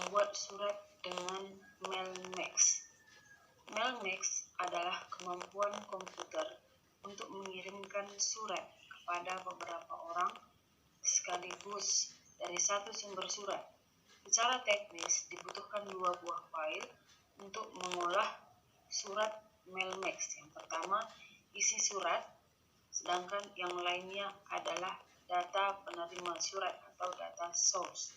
membuat surat dengan mailmix. Mailmix adalah kemampuan komputer untuk mengirimkan surat kepada beberapa orang sekaligus dari satu sumber surat. Secara teknis dibutuhkan dua buah file untuk mengolah surat mailmix. Yang pertama isi surat, sedangkan yang lainnya adalah data penerima surat atau data source.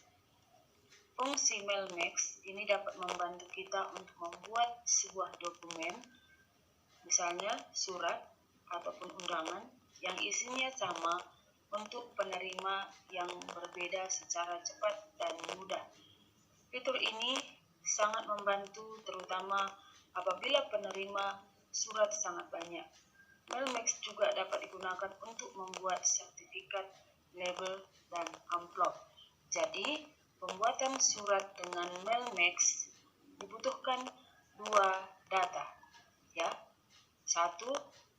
Fungsi mailmix ini dapat membantu kita untuk membuat sebuah dokumen, misalnya surat ataupun undangan yang isinya sama untuk penerima yang berbeda secara cepat dan mudah. Fitur ini sangat membantu terutama apabila penerima surat sangat banyak. Mailmix juga dapat digunakan untuk membuat sertifikat, label, dan amplop. Jadi, pembuatan surat dengan mailmix dibutuhkan dua data, ya. Satu,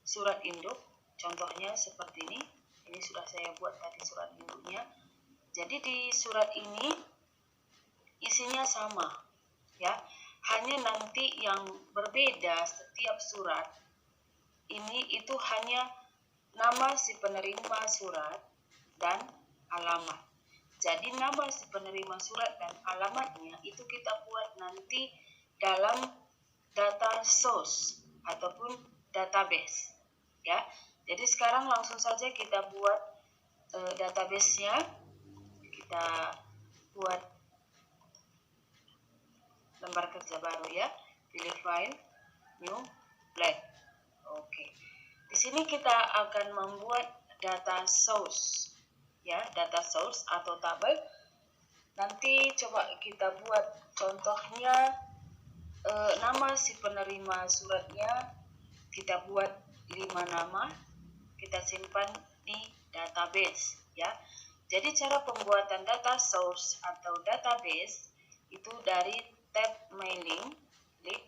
surat induk, contohnya seperti ini. Ini sudah saya buat tadi surat induknya. Jadi di surat ini isinya sama, ya. Hanya nanti yang berbeda setiap surat ini itu hanya nama si penerima surat dan alamat. Jadi nama si penerima surat dan alamatnya itu kita buat nanti dalam data source ataupun database, ya. Jadi sekarang langsung saja kita buat database-nya. Kita buat lembar kerja baru, ya. Pilih file, new, blank. Oke. Di sini kita akan membuat data source, ya, data source atau tabel. Nanti coba kita buat contohnya nama si penerima suratnya, kita buat 5 nama, kita simpan di database, ya. Jadi cara pembuatan data source atau database itu dari tab mailing, klik,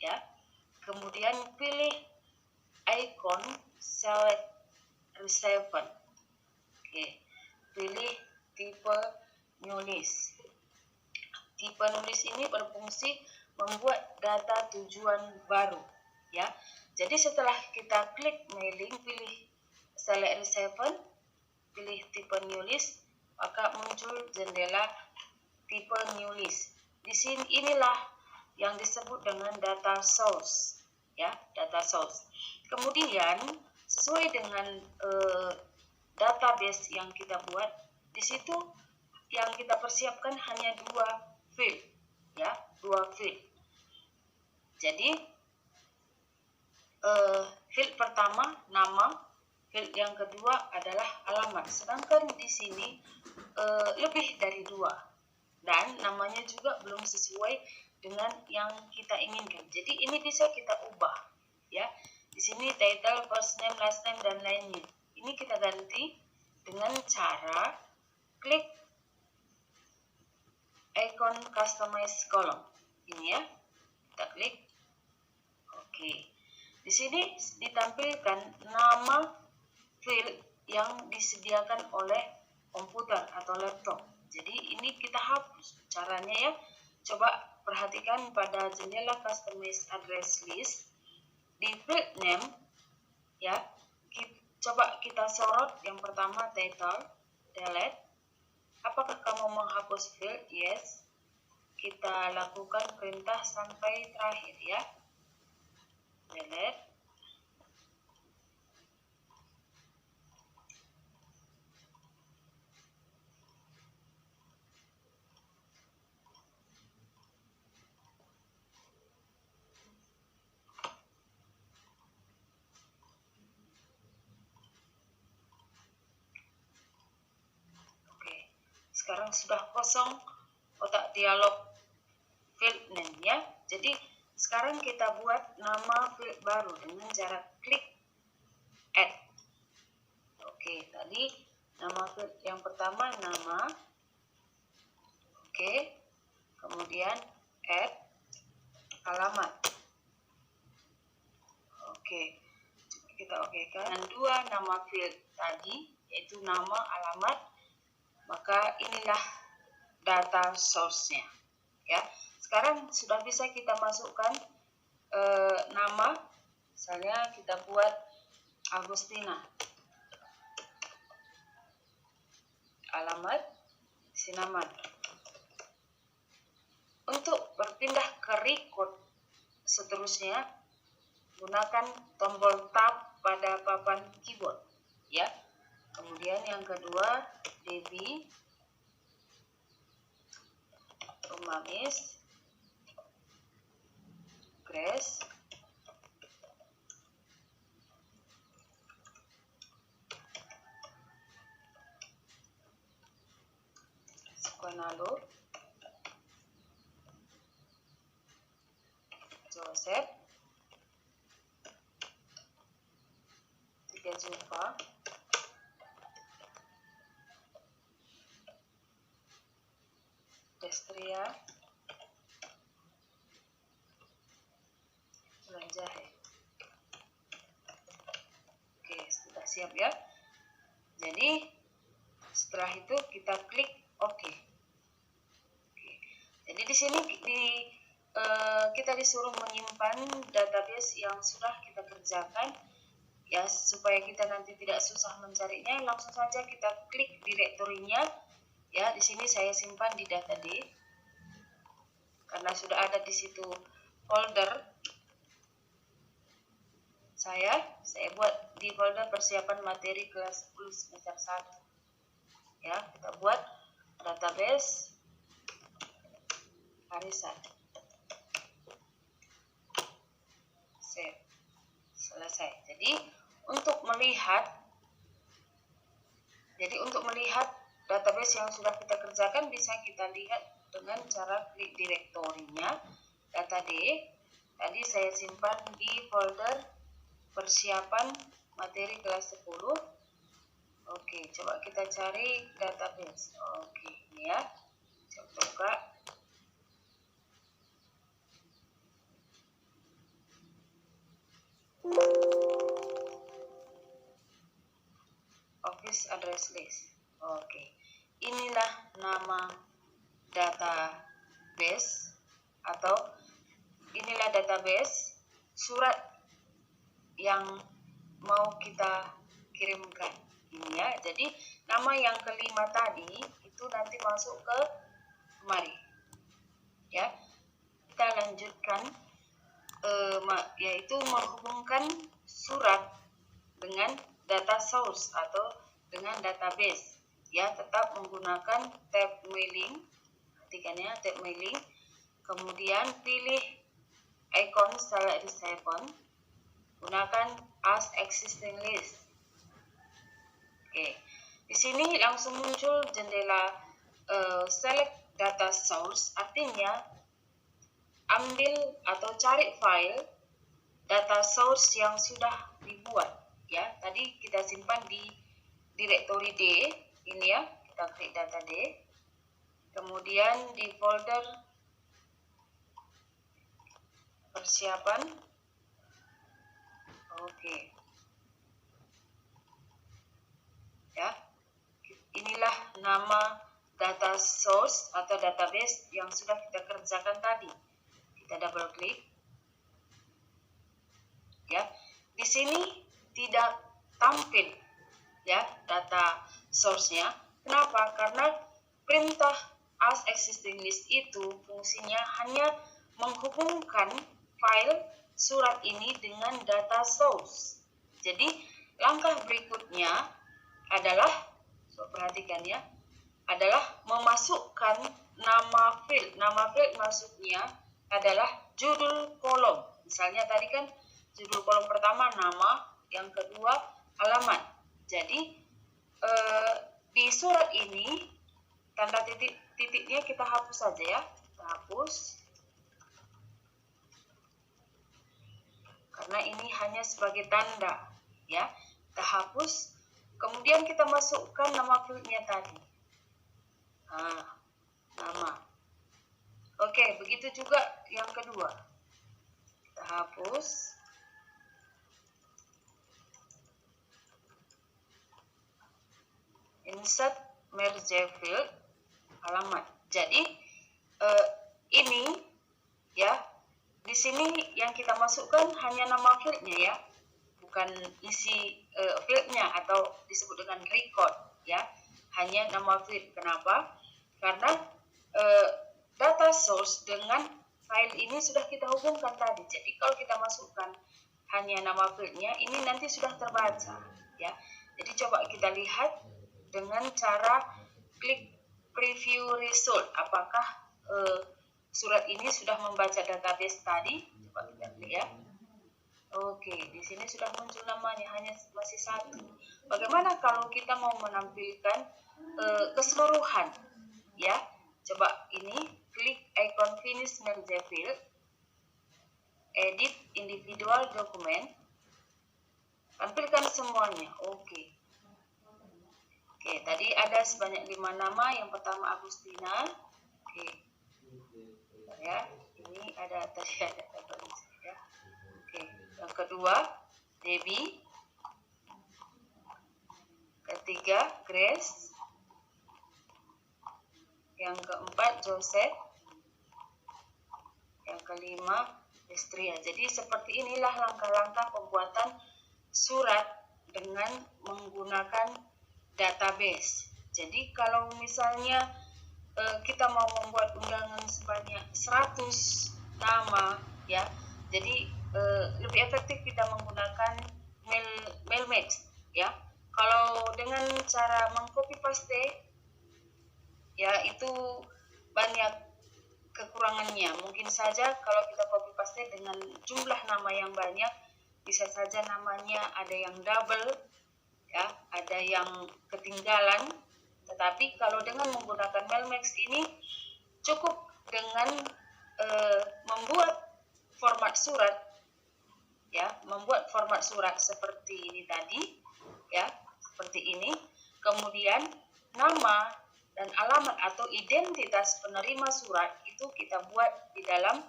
ya. Kemudian pilih icon select receiver. Oke. Pilih tipe nulis. Tipe nulis ini berfungsi membuat data tujuan baru, ya. Jadi setelah kita klik mailing, pilih select receiver, pilih tipe nulis, maka muncul jendela tipe nulis. Di sini inilah yang disebut dengan data source, ya, data source. Kemudian sesuai dengan database yang kita buat, di situ yang kita persiapkan hanya 2 field, ya, 2 field. Jadi field pertama nama, field yang kedua adalah alamat. Sedangkan di sini lebih dari 2 dan namanya juga belum sesuai dengan yang kita inginkan. Jadi ini bisa kita ubah, ya. Di sini title, first name, last name, dan lainnya. Ini kita ganti dengan cara klik icon customize column. Ini, ya. Kita klik. Oke. Di sini ditampilkan nama field yang disediakan oleh komputer atau laptop. Jadi ini kita hapus. Caranya, ya. Coba perhatikan pada jendela customize address list di field name, ya. Coba kita sorot yang pertama title, delete. Apakah kamu menghapus field? Yes. Kita lakukan perintah sampai terakhir, ya. Delete. Sekarang sudah kosong kotak dialog field name, ya. Jadi sekarang kita buat nama field baru dengan cara klik add. Oke, tadi nama field yang pertama nama. Oke. Kemudian add alamat. Oke. Kita okekan. Dan 2 nama field tadi yaitu nama, alamat. Maka inilah data source-nya. ya. Sekarang sudah bisa kita masukkan nama, misalnya kita buat Agustina, alamat Sinaman. Untuk berpindah ke record seterusnya, gunakan tombol tab pada papan keyboard, ya. Kemudian yang kedua, Debbie Rumamis Grace Sukanalo Joseph Tiga Zulfa Destria Jahe. Oke, sudah siap ya. Jadi setelah itu kita klik OK. Oke. Jadi di sini kita disuruh menyimpan database yang sudah kita kerjakan, ya, supaya kita nanti tidak susah mencarinya. Langsung saja kita klik direktorinya, ya. Di sini saya simpan di data D karena sudah ada di situ folder. Saya buat di folder persiapan materi kelas 10 semester 1. Ya, kita buat database arisan. Save. Selesai. Jadi untuk melihat database yang sudah kita kerjakan bisa kita lihat dengan cara klik direktorinya, data D. Tadi saya simpan di folder persiapan materi kelas 10. Oke, coba kita cari database. Oke, ini ya. Coba buka. Office address list. Oke. Inilah nama database atau inilah database surat yang mau kita kirimkan ini ya. Jadi nama yang kelima tadi itu nanti masuk ke kemari, ya. Kita lanjutkan yaitu menghubungkan surat dengan data source atau dengan database, ya. Tetap menggunakan tab mailing, ketikannya tab mailing, kemudian pilih icon select receiver, gunakan as existing list. Oke, di sini langsung muncul jendela select data source, artinya ambil atau cari file data source yang sudah dibuat, ya. Tadi kita simpan di direktori D, ini ya. Kita klik data D, kemudian di folder persiapan. Oke. Ya. Inilah nama data source atau database yang sudah kita kerjakan tadi. Kita double klik. Ya. Di sini tidak tampil, ya, data source-nya. Kenapa? Karena perintah as existing list itu fungsinya hanya menghubungkan file surat ini dengan data source. Jadi langkah berikutnya adalah, perhatikan ya, adalah memasukkan nama field. Nama field maksudnya adalah judul kolom. Misalnya tadi kan judul kolom pertama nama, yang kedua alamat. Jadi di surat ini tanda titiknya kita hapus saja ya. Kita hapus. Karena ini hanya sebagai tanda, ya. Kita hapus, kemudian kita masukkan nama fieldnya tadi. Nama. Oke, begitu juga yang kedua. Kita hapus. Insert merge field, alamat. Jadi in sini yang kita masukkan hanya nama fieldnya ya, bukan isi fieldnya atau disebut dengan record ya, hanya nama field. Kenapa? Karena data source dengan file ini sudah kita hubungkan tadi. Jadi kalau kita masukkan hanya nama fieldnya, ini nanti sudah terbaca ya. Jadi coba kita lihat dengan cara klik preview result, apakah surat ini sudah membaca database tadi. Coba kita klik ya. Oke, di sini sudah muncul namanya, hanya masih satu. Bagaimana kalau kita mau menampilkan keseluruhan ya? Coba ini klik icon finish merge field, edit individual document, tampilkan semuanya. Oke, tadi ada sebanyak 5 nama. Yang pertama Agustina. Oke, ya, ini ada tadi ada ya. Oke, yang kedua Debbie, ketiga Grace, yang keempat Joseph, yang kelima Destria. Jadi seperti inilah langkah-langkah pembuatan surat dengan menggunakan database. Jadi kalau misalnya kita mau membuat undangan sebanyak 100 nama ya, jadi lebih efektif kita menggunakan Mailmex ya. Kalau dengan cara mengcopy paste ya, itu banyak kekurangannya. Mungkin saja kalau kita copy paste dengan jumlah nama yang banyak, bisa saja namanya ada yang double ya, ada yang ketinggalan. Tetapi kalau dengan menggunakan Mailmex ini cukup dengan membuat format surat ya, membuat format surat seperti ini tadi ya, seperti ini. Kemudian nama dan alamat atau identitas penerima surat itu kita buat di dalam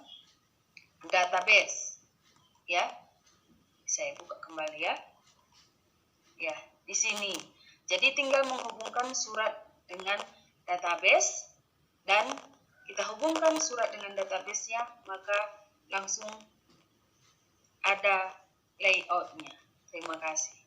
database ya. Saya buka kembali ya. Ya, di sini. Jadi tinggal menghubungkan surat dengan database, dan kita hubungkan surat dengan database-nya, maka langsung ada layout-nya. Terima kasih.